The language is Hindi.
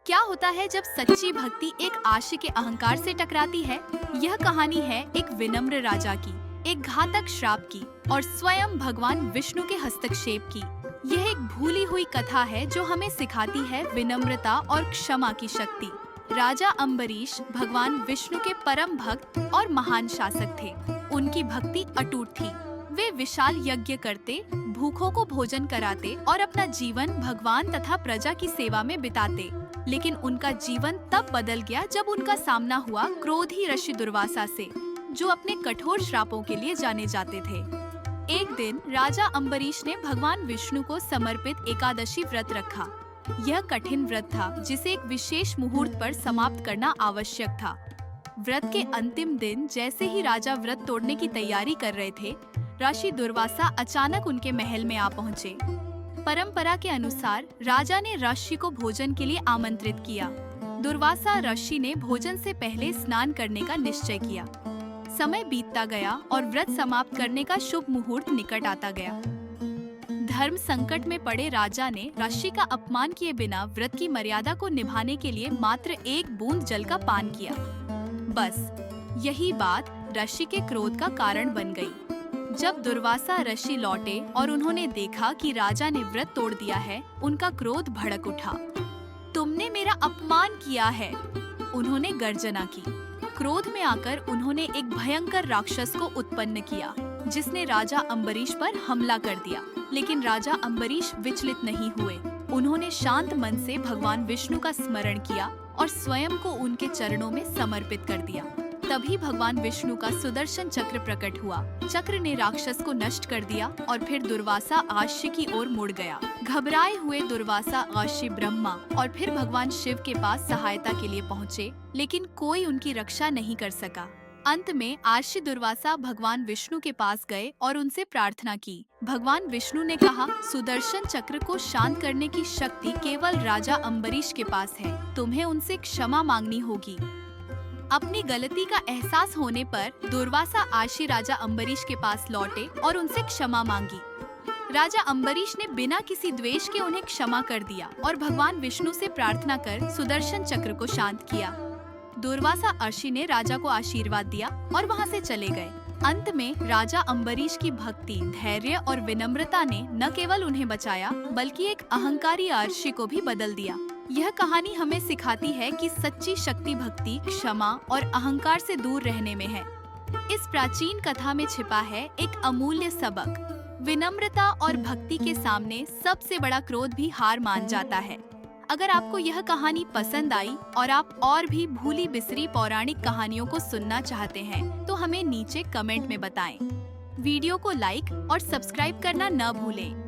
क्या होता है जब सच्ची भक्ति एक आशिक के अहंकार से टकराती है? यह कहानी है एक विनम्र राजा की, एक घातक श्राप की और स्वयं भगवान विष्णु के हस्तक्षेप की। यह एक भूली हुई कथा है जो हमें सिखाती है विनम्रता और क्षमा की शक्ति। राजा अम्बरीश भगवान विष्णु के परम भक्त और महान शासक थे। उनकी भक्ति अटूट थी। वे विशाल यज्ञ करते, भूखों को भोजन कराते और अपना जीवन भगवान तथा प्रजा की सेवा में बिताते। लेकिन उनका जीवन तब बदल गया जब उनका सामना हुआ क्रोधी ऋषि दुर्वासा से, जो अपने कठोर श्रापों के लिए जाने जाते थे। एक दिन राजा अम्बरीश ने भगवान विष्णु को समर्पित एकादशी व्रत रखा। यह कठिन व्रत था जिसे एक विशेष मुहूर्त पर समाप्त करना आवश्यक था। व्रत के अंतिम दिन जैसे ही राजा व्रत तोड़ने की तैयारी कर रहे थे, ऋषि दुर्वासा अचानक उनके महल में आ पहुँचे। परंपरा के अनुसार राजा ने ऋषि को भोजन के लिए आमंत्रित किया। दुर्वासा ऋषि ने भोजन से पहले स्नान करने का निश्चय किया। समय बीतता गया और व्रत समाप्त करने का शुभ मुहूर्त निकट आता गया। धर्म संकट में पड़े राजा ने ऋषि का अपमान किए बिना व्रत की मर्यादा को निभाने के लिए मात्र एक बूंद जल का पान किया। बस यही बात ऋषि के क्रोध का कारण बन गई। जब दुर्वासा ऋषि लौटे और उन्होंने देखा कि राजा ने व्रत तोड़ दिया है, उनका क्रोध भड़क उठा। तुमने मेरा अपमान किया है, उन्होंने गर्जना की। क्रोध में आकर उन्होंने एक भयंकर राक्षस को उत्पन्न किया, जिसने राजा अम्बरीश पर हमला कर दिया। लेकिन राजा अम्बरीश विचलित नहीं हुए। उन्होंने शांत मन से भगवान विष्णु का स्मरण किया और स्वयं को उनके चरणों में समर्पित कर दिया। तभी भगवान विष्णु का सुदर्शन चक्र प्रकट हुआ। चक्र ने राक्षस को नष्ट कर दिया और फिर दुर्वासा आश्य की ओर मुड़ गया। घबराए हुए दुर्वासा आश्य ब्रह्मा और फिर भगवान शिव के पास सहायता के लिए पहुँचे, लेकिन कोई उनकी रक्षा नहीं कर सका। अंत में आर्षि दुर्वासा भगवान विष्णु के पास गए और उनसे प्रार्थना की। भगवान विष्णु ने कहा, सुदर्शन चक्र को शांत करने की शक्ति केवल राजा अम्बरीश के पास है। तुम्हें उनसे क्षमा मांगनी होगी। अपनी गलती का एहसास होने पर दुर्वासा आर्षि राजा अम्बरीश के पास लौटे और उनसे क्षमा मांगी। राजा अम्बरीश ने बिना किसी द्वेष के उन्हें क्षमा कर दिया और भगवान विष्णु से प्रार्थना कर सुदर्शन चक्र को शांत किया। दुर्वासा आर्षि ने राजा को आशीर्वाद दिया और वहां से चले गए। अंत में राजा अम्बरीश की भक्ति, धैर्य और विनम्रता ने न केवल उन्हें बचाया, बल्कि एक अहंकारी आर्षि को भी बदल दिया। यह कहानी हमें सिखाती है कि सच्ची शक्ति भक्ति, क्षमा और अहंकार से दूर रहने में है। इस प्राचीन कथा में छिपा है एक अमूल्य सबक। विनम्रता और भक्ति के सामने सबसे बड़ा क्रोध भी हार मान जाता है। अगर आपको यह कहानी पसंद आई और आप और भी भूली बिसरी पौराणिक कहानियों को सुनना चाहते हैं, तो हमें नीचे कमेंट में बताएं। वीडियो को लाइक और सब्सक्राइब करना न भूलें।